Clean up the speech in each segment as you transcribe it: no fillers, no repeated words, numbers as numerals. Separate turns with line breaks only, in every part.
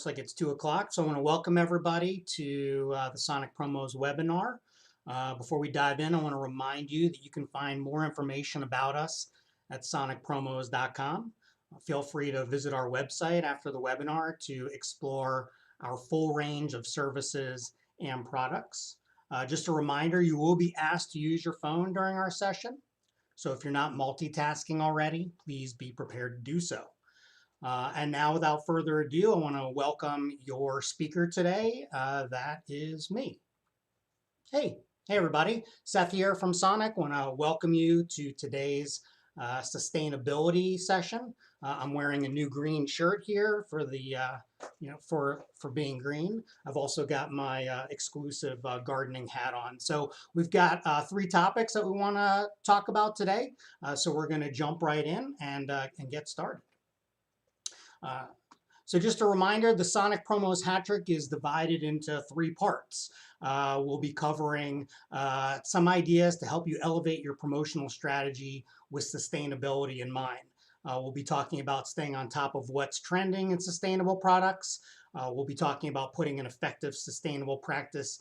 Looks like it's 2 o'clock, so I want to welcome everybody to the Sonic Promos webinar. Before we dive in, I want to remind you that you can find more information about us at sonicpromos.com. Feel free to visit our website after the webinar to explore our full range of services and products. Just a reminder, you will be asked to use your phone during our session. So if you're not multitasking already, please be prepared to do so. And now, without further ado, I want to welcome your speaker today. That is me. Hey, everybody. Seth here from Sonic. I want to welcome you to today's sustainability session. I'm wearing a new green shirt here for the, for being green. I've also got my exclusive gardening hat on. So we've got 3 topics that we want to talk about today. So we're going to jump right in and get started. So just a reminder, the Sonic Promos Hat Trick is divided into 3 parts. We'll be covering some ideas to help you elevate your promotional strategy with sustainability in mind. We'll be talking about staying on top of what's trending in sustainable products. We'll be talking about putting an effective sustainable practice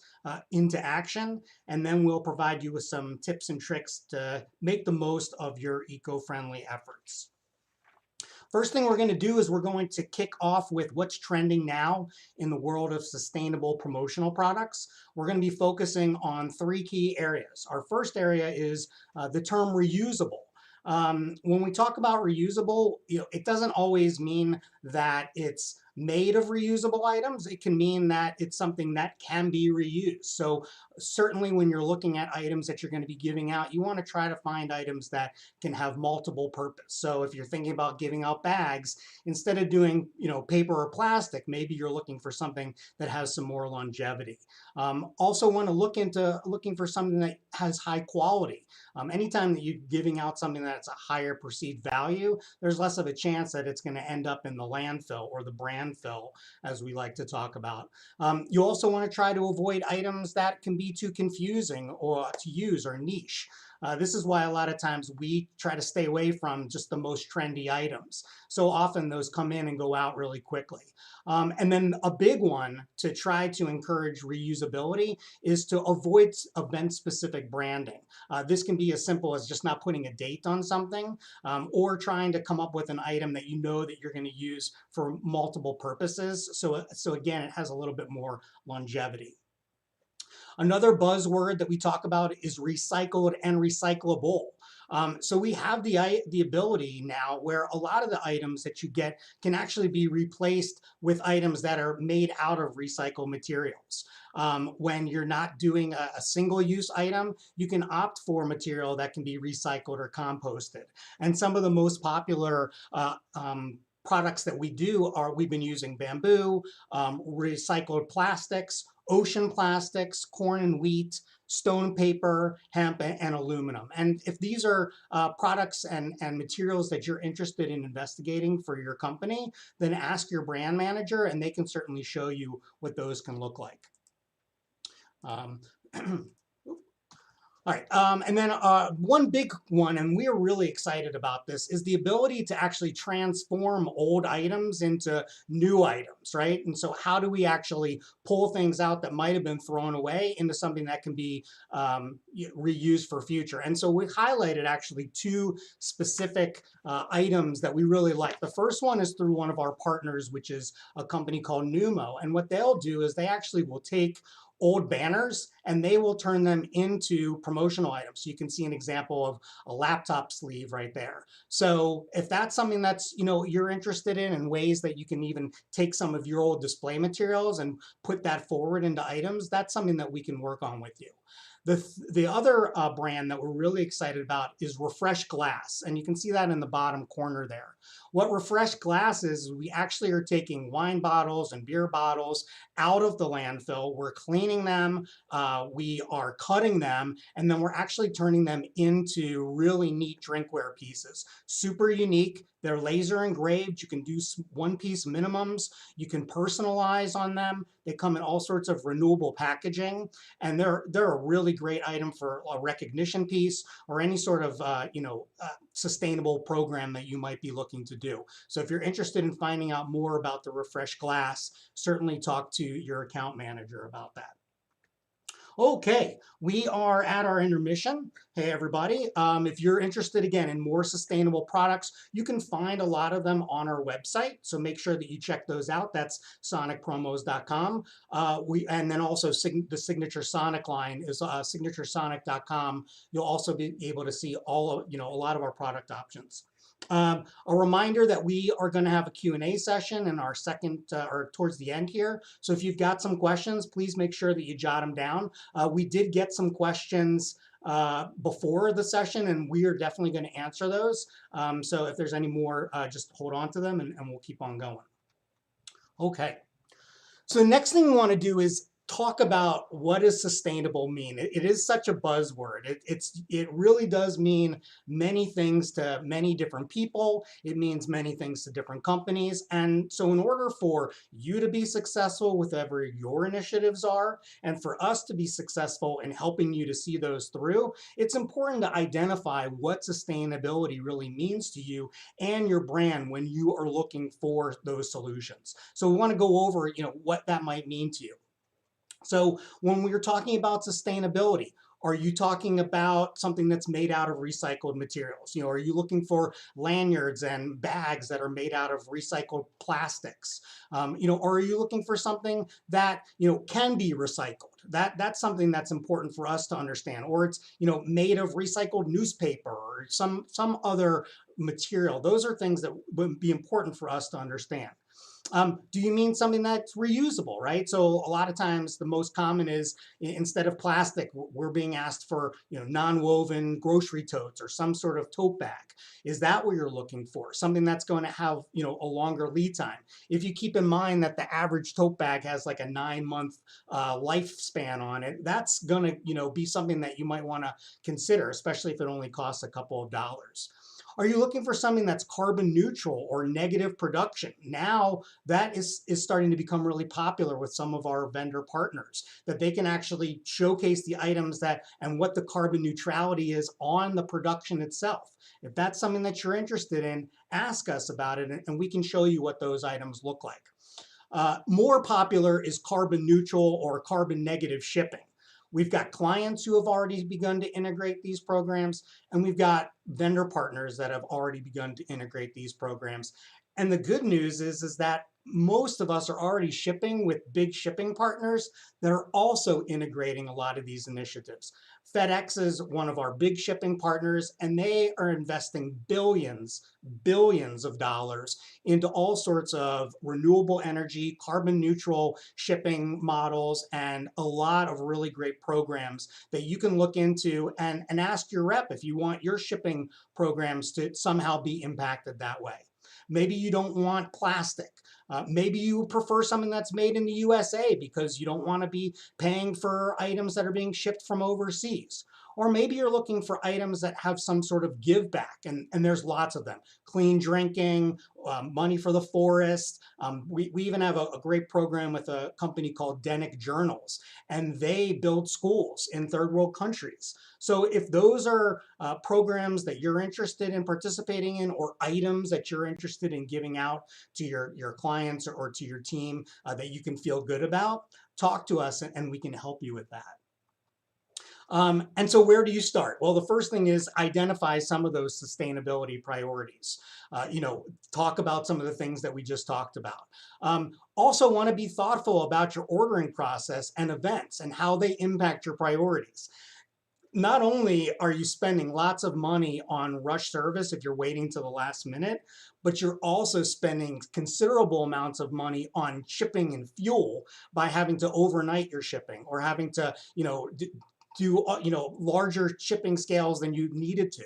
into action, and then we'll provide you with some tips and tricks to make the most of your eco-friendly efforts. First thing we're going to do is we're going to kick off with what's trending now in the world of sustainable promotional products. We're going to be focusing on 3 key areas. Our first area is the term reusable. When we talk about reusable, it doesn't always mean that it's made of reusable items. It can mean that it's something that can be reused. So certainly when you're looking at items that you're going to be giving out, you want to try to find items that can have multiple purpose. So if you're thinking about giving out bags, instead of doing paper or plastic, maybe you're looking for something that has some more longevity. Also want to looking for something that has high quality. Anytime that you're giving out something that's a higher perceived value, there's less of a chance that it's going to end up in the landfill or the brand fill, as we like to talk about. You also want to try to avoid items that can be too confusing or to use or niche. This is why a lot of times we try to stay away from just the most trendy items. So often those come in and go out really quickly. And then a big one to try to encourage reusability is to avoid event-specific branding. This can be as simple as just not putting a date on something or trying to come up with an item that you know that you're going to use for multiple purposes. So again, it has a little bit more longevity. Another buzzword that we talk about is recycled and recyclable. So we have the ability now where a lot of the items that you get can actually be replaced with items that are made out of recycled materials. When you're not doing a single-use item, you can opt for material that can be recycled or composted. And some of the most popular products that we do are we've been using bamboo, recycled plastics, ocean plastics, corn and wheat, stone paper, hemp, and aluminum. And if these are products and materials that you're interested in investigating for your company, then ask your brand manager and they can certainly show you what those can look like. All right, and then one big one, and we're really excited about this, is the ability to actually transform old items into new items, right? And so how do we actually pull things out that might have been thrown away into something that can be reused for future? And so we highlighted actually 2 specific items that we really like. The first one is through one of our partners, which is a company called Numo. And what they'll do is they actually will take old banners and they will turn them into promotional items. So you can see an example of a laptop sleeve right there. So if that's something that's you're interested in and ways that you can even take some of your old display materials and put that forward into items, that's something that we can work on with you. The other brand that we're really excited about is Refresh Glass, and you can see that in the bottom corner there. What Refresh Glass is, we actually are taking wine bottles and beer bottles out of the landfill. We're cleaning them, we are cutting them, and then we're actually turning them into really neat drinkware pieces. Super unique. They're laser engraved. You can do one-piece minimums. You can personalize on them. They come in all sorts of renewable packaging, and they're a really great item for a recognition piece or any sort of sustainable program that you might be looking to do. So if you're interested in finding out more about the Refresh Glass, certainly talk to your account manager about that. Okay, we are at our intermission. Hey, everybody. If you're interested, again, in more sustainable products, you can find a lot of them on our website. So make sure that you check those out. That's sonicpromos.com. And then also the Signature Sonic line is signaturesonic.com. You'll also be able to see all of, a lot of our product options. A reminder that we are going to have a Q&A session in our second or towards the end here. So if you've got some questions, please make sure that you jot them down. We did get some questions before the session, and we are definitely going to answer those. So if there's any more, just hold on to them and we'll keep on going. Okay. So the next thing we want to do is talk about what does sustainable mean. It is such a buzzword. It really does mean many things to many different people. It means many things to different companies. And so in order for you to be successful with whatever your initiatives are, and for us to be successful in helping you to see those through, it's important to identify what sustainability really means to you and your brand when you are looking for those solutions. So we want to go over, what that might mean to you. So when we're talking about sustainability, are you talking about something that's made out of recycled materials? Are you looking for lanyards and bags that are made out of recycled plastics? Or are you looking for something that, can be recycled? That's something that's important for us to understand. Or it's, made of recycled newspaper or some other material. Those are things that would be important for us to understand. Do you mean something that's reusable, right? So a lot of times the most common is instead of plastic, we're being asked for, non-woven grocery totes or some sort of tote bag. Is that what you're looking for? Something that's going to have, a longer lead time. If you keep in mind that the average tote bag has like a 9-month lifespan on it, that's going to, be something that you might want to consider, especially if it only costs a couple of dollars. Are you looking for something that's carbon neutral or negative production? Now that is starting to become really popular with some of our vendor partners, that they can actually showcase the items and what the carbon neutrality is on the production itself. If that's something that you're interested in, ask us about it and we can show you what those items look like. More popular is carbon neutral or carbon negative shipping. We've got clients who have already begun to integrate these programs, and we've got vendor partners that have already begun to integrate these programs. And the good news is that most of us are already shipping with big shipping partners that are also integrating a lot of these initiatives. FedEx is one of our big shipping partners, and they are investing billions of dollars into all sorts of renewable energy, carbon neutral shipping models, and a lot of really great programs that you can look into and ask your rep if you want your shipping programs to somehow be impacted that way. Maybe you don't want plastic. Maybe you prefer something that's made in the USA because you don't want to be paying for items that are being shipped from overseas. Or maybe you're looking for items that have some sort of give back, and there's lots of them. Clean drinking, money for the forest. We even have a great program with a company called Denick Journals, and they build schools in third world countries. So if those are programs that you're interested in participating in, or items that you're interested in giving out to your clients or to your team that you can feel good about, talk to us and we can help you with that. And so where do you start? Well, the first thing is identify some of those sustainability priorities. Talk about some of the things that we just talked about. Also want to be thoughtful about your ordering process and events and how they impact your priorities. Not only are you spending lots of money on rush service if you're waiting to the last minute, but you're also spending considerable amounts of money on shipping and fuel by having to overnight your shipping or having to, do larger shipping scales than you needed to.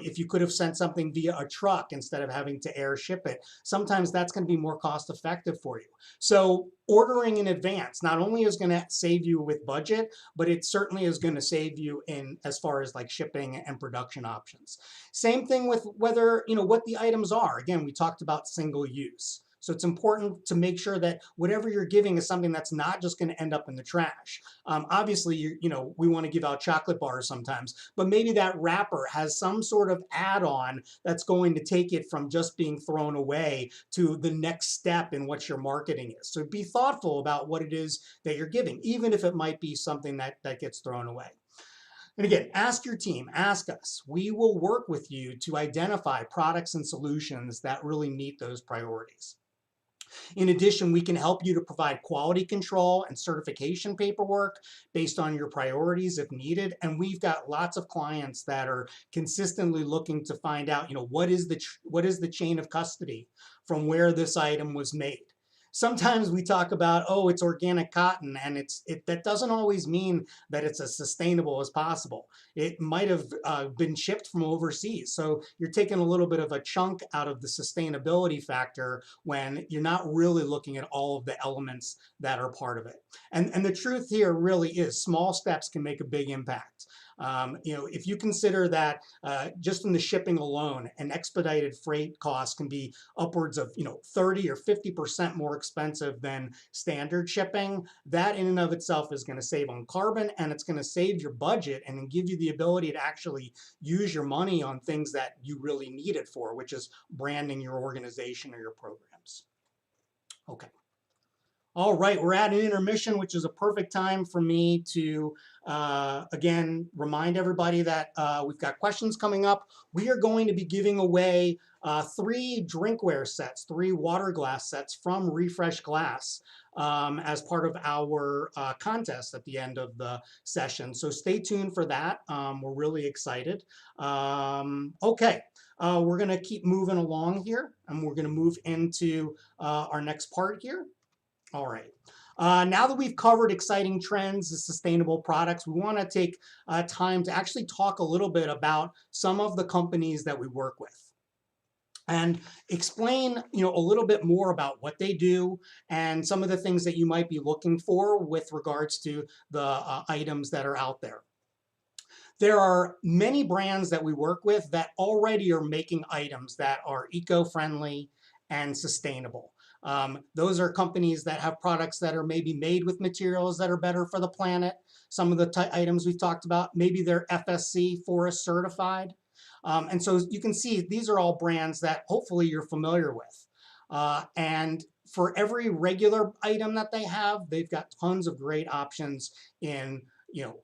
If you could have sent something via a truck instead of having to air ship it, sometimes that's going to be more cost effective for you. So ordering in advance not only is going to save you with budget, but it certainly is going to save you in as far as like shipping and production options. Same thing with whether, what the items are. Again, we talked about single use. So it's important to make sure that whatever you're giving is something that's not just going to end up in the trash. Obviously, we want to give out chocolate bars sometimes, but maybe that wrapper has some sort of add-on that's going to take it from just being thrown away to the next step in what your marketing is. So be thoughtful about what it is that you're giving, even if it might be something that gets thrown away. And again, ask your team, ask us. We will work with you to identify products and solutions that really meet those priorities. In addition, we can help you to provide quality control and certification paperwork based on your priorities if needed. And we've got lots of clients that are consistently looking to find out, what is the chain of custody from where this item was made. Sometimes we talk about, oh, it's organic cotton, and that doesn't always mean that it's as sustainable as possible. It might have been shipped from overseas. So you're taking a little bit of a chunk out of the sustainability factor when you're not really looking at all of the elements that are part of it. And the truth here really is small steps can make a big impact. If you consider that just in the shipping alone, an expedited freight cost can be upwards of 30 or 50% more expensive than standard shipping, that in and of itself is going to save on carbon, and it's going to save your budget and give you the ability to actually use your money on things that you really need it for, which is branding your organization or your programs. Okay. All right, we're at an intermission, which is a perfect time for me to, again, remind everybody that we've got questions coming up. We are going to be giving away 3 drinkware sets, 3 water glass sets from Refresh Glass as part of our contest at the end of the session. So stay tuned for that. We're really excited. Okay. We're going to keep moving along here, and we're going to move into our next part here. All right. Now that we've covered exciting trends and sustainable products, we want to take time to actually talk a little bit about some of the companies that we work with and explain, a little bit more about what they do and some of the things that you might be looking for with regards to the items that are out there. There are many brands that we work with that already are making items that are eco-friendly and sustainable. Those are companies that have products that are maybe made with materials that are better for the planet. Some of the items we've talked about, maybe they're FSC Forest certified. And so you can see these are all brands that hopefully you're familiar with. And for every regular item that they have, they've got tons of great options in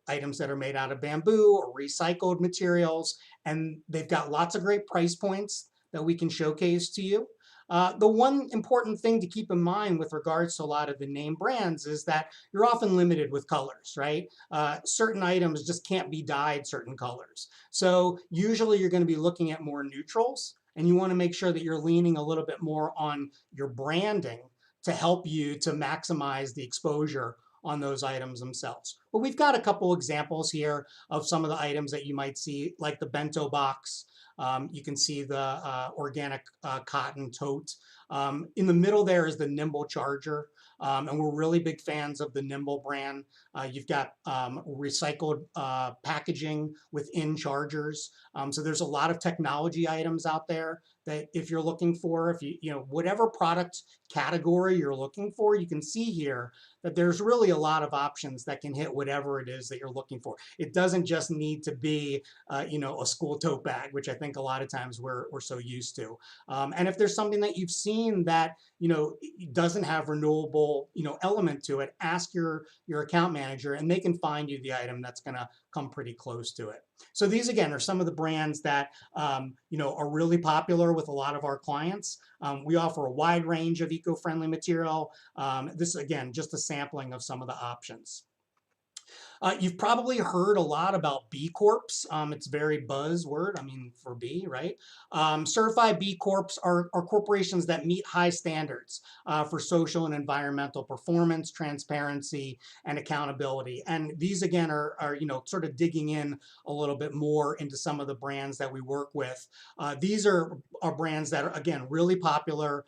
items that are made out of bamboo or recycled materials. And they've got lots of great price points that we can showcase to you. The one important thing to keep in mind with regards to a lot of the name brands is that you're often limited with colors, right? Certain items just can't be dyed certain colors. So usually you're going to be looking at more neutrals, and you want to make sure that you're leaning a little bit more on your branding to help you to maximize the exposure on those items themselves. But we've got a couple examples here of some of the items that you might see, like the bento box. You can see the organic cotton tote. In the middle there is the Nimble charger, and we're really big fans of the Nimble brand. You've got recycled packaging within chargers. So there's a lot of technology items out there that if you're looking for, if whatever product category you're looking for, you can see here that there's really a lot of options that can hit whatever it is that you're looking for. It doesn't just need to be, a school tote bag, which I think a lot of times we're so used to. And if there's something that you've seen that, doesn't have renewable, element to it, ask your account manager and they can find you the item that's going to come pretty close to it. So these, again, are some of the brands that, are really popular with a lot of our clients. We offer a wide range of eco-friendly material. This, again, just a sampling of some of the options. You've probably heard a lot about B Corps. It's a very buzzword. I mean, for B, right? Certified B Corps are corporations that meet high standards for social and environmental performance, transparency, and accountability. And these, again, are sort of digging in a little bit more into some of the brands that we work with. These are brands that are, again, really popular.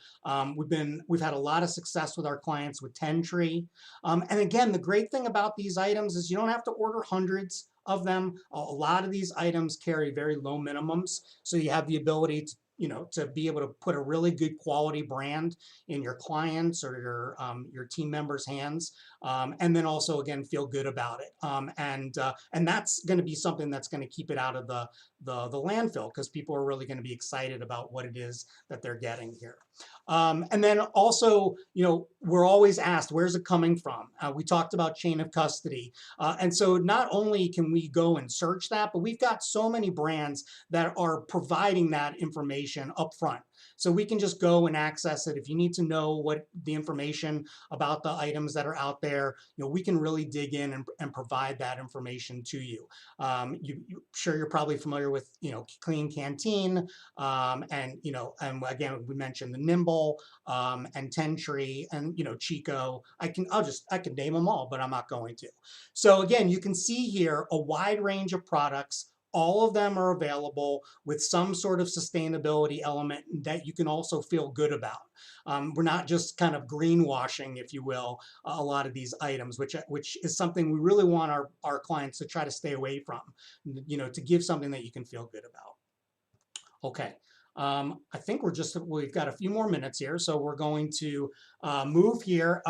We've had a lot of success with our clients with Tentree. And again, the great thing about these items is you don't have to order hundreds of them. A lot of these items carry very low minimums, so you have the ability to be able to put a really good quality brand in your clients or your team members' hands, and then also again feel good about it. And that's going to be something that's going to keep it out of the landfill, because people are really going to be excited about what it is that they're getting here. And then also, we're always asked, where's it coming from? We talked about chain of custody. And so not only can we go and search that, but we've got so many brands that are providing that information up front. So we can just go and access it. If you need to know what the information about the items that are out there, we can really dig in and provide that information to you. Sure, you're probably familiar with, Clean Canteen, and again, we mentioned the Nimble, and Tentree, and Chico. I can name them all, but I'm not going to. So again, you can see here a wide range of products. All of them are available with some sort of sustainability element that you can also feel good about. We're not just kind of greenwashing, if you will, a lot of these items, which is something we really want our clients to try to stay away from, to give something that you can feel good about. Okay. I think we've got a few more minutes here, so we're going to move here.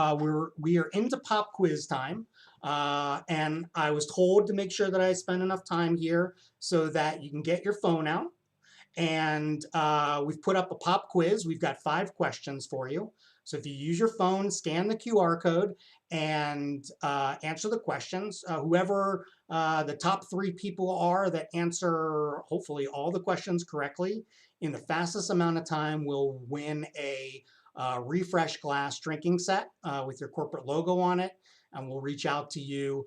We are into pop quiz time, and I was told to make sure that I spend enough time here so that you can get your phone out. And we've put up a pop quiz. We've got 5 questions for you. So if you use your phone, scan the QR code and answer the questions. Whoever the top 3 people are that answer hopefully all the questions correctly in the fastest amount of time will win a Refresh Glass drinking set with your corporate logo on it. And we'll reach out to you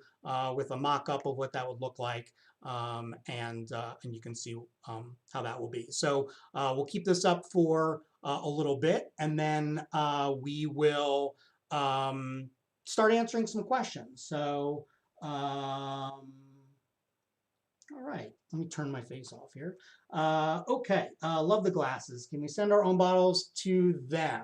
with a mock-up of what that would look like. And you can see how that will be. So we'll keep this up for a little bit, and then we will start answering some questions. So, all right, let me turn my face off here. Okay, love the glasses. Can we send our own bottles to them?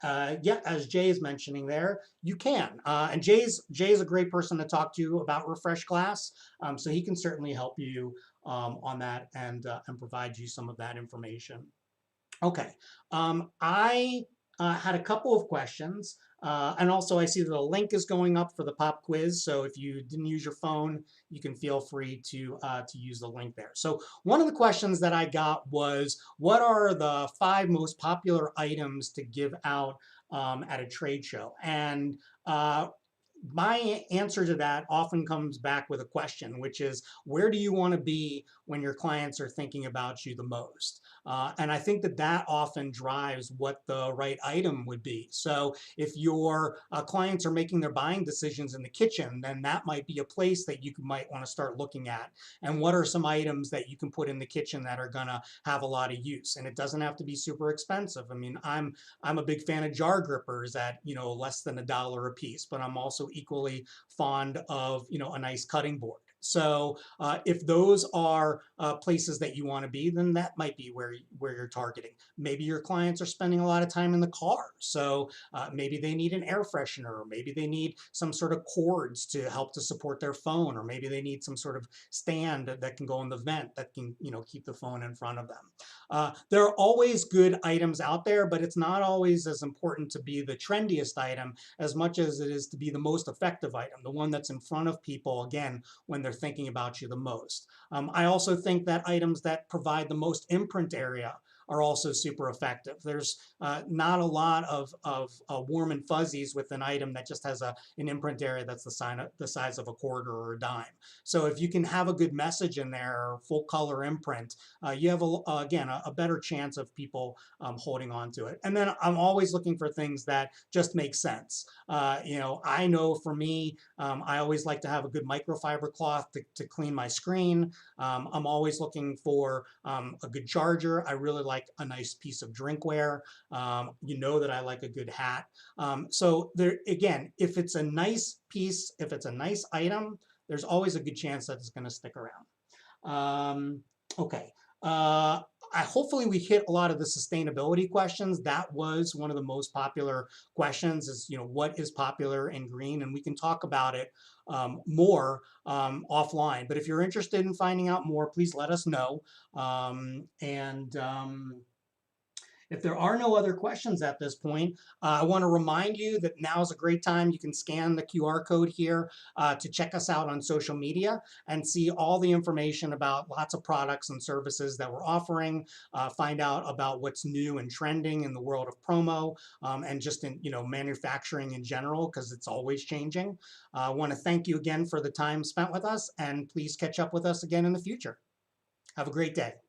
Yeah, as Jay is mentioning there, you can. And Jay's a great person to talk to about Refresh Glass, so he can certainly help you on that and provide you some of that information. Okay, I had a couple of questions, and also I see that a link is going up for the pop quiz. So if you didn't use your phone, you can feel free to use the link there. So one of the questions that I got was, what are the 5 most popular items to give out at a trade show? And my answer to that often comes back with a question, which is, where do you want to be when your clients are thinking about you the most? And I think that often drives what the right item would be. So if your clients are making their buying decisions in the kitchen, then that might be a place that you might want to start looking at. And what are some items that you can put in the kitchen that are going to have a lot of use? And it doesn't have to be super expensive. I mean, I'm a big fan of jar grippers at less than $1 a piece, but I'm also equally fond of a nice cutting board. So if those are places that you want to be, then that might be where you're targeting. Maybe your clients are spending a lot of time in the car, so maybe they need an air freshener, or maybe they need some sort of cords to help to support their phone, or maybe they need some sort of stand that can go in the vent that can keep the phone in front of them. There are always good items out there, but it's not always as important to be the trendiest item as much as it is to be the most effective item, the one that's in front of people, again, when they're thinking about you the most. I also think that items that provide the most imprint area are also super effective. There's not a lot of warm and fuzzies with an item that just has an imprint area that's the size of a quarter or a dime. So if you can have a good message in there, full color imprint, you have, again, a better chance of people holding on to it. And then I'm always looking for things that just make sense. I know for me, I always like to have a good microfiber cloth to clean my screen. I'm always looking for a good charger. I really like a nice piece of drinkware. You know that I like a good hat. So there, again, if it's a nice piece, if it's a nice item, there's always a good chance that it's going to stick around. Okay. Hopefully we hit a lot of the sustainability questions. That was one of the most popular questions is, what is popular in green? And we can talk about it more offline. But if you're interested in finding out more, please let us know. If there are no other questions at this point, I want to remind you that now is a great time. You can scan the QR code here to check us out on social media and see all the information about lots of products and services that we're offering, find out about what's new and trending in the world of promo, and just in manufacturing in general, because it's always changing. I want to thank you again for the time spent with us, and please catch up with us again in the future. Have a great day.